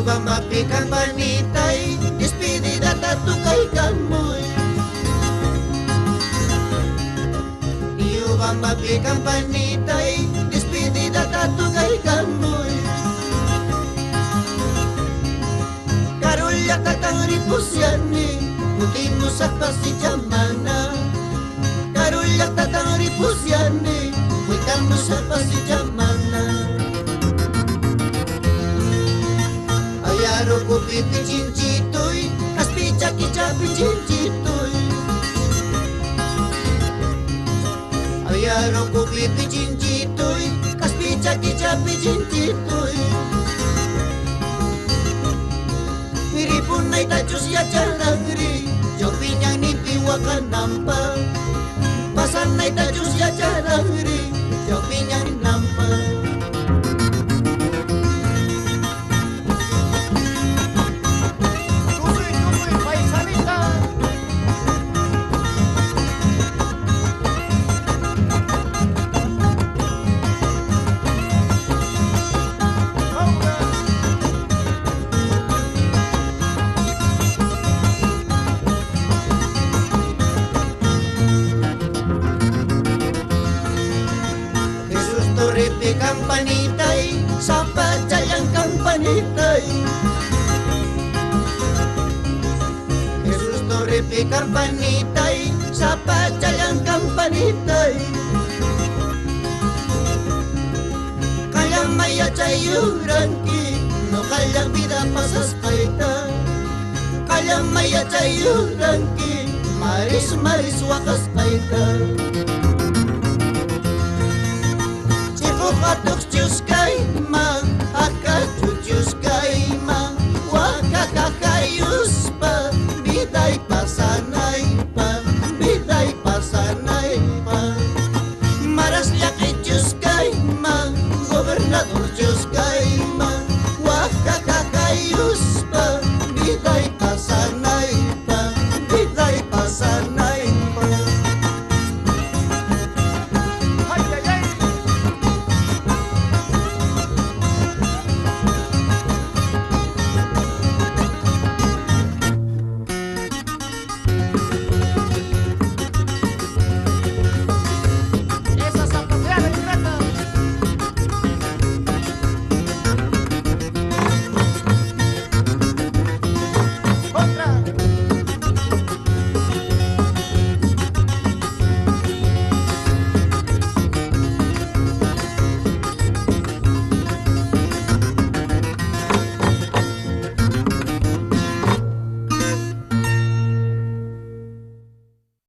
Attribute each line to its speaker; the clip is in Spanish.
Speaker 1: Iuban mapi campanitay, despedida tatukay kamoy. Iuban mapi campanitay, despedida tatukay kamoy. Karulya tatang ripusyani, putin mo sa pasijamana. Karulya tatang ripusyani, putin mo sa pasijamana. Ayaro ko pipi chinchitoy, kaspi chaki chapi chinchitoy. Ayaro ko pipi chinchitoy, kaspi chaki chapi chinchitoy. Miripun na itachos ya charangri, jopinyang nipiwa ka nampa. Pasan na itachos ya charangri, jopinyang nampa. Ripi campanitay, sapa chayang campanitay. Jesus to ripi campanitay, sapa chayang campanitay. Kaya maya chayuranki, no kaya vida pasas kaita. Kaya maya chayuranki, maris maris wakas kaita. Atok cius kay mang, aka cucius kay mang, waka kakayus pa, biday pasanay pa, biday pasanay pa. Maras liya kay cius kay mang, gobernador cius kay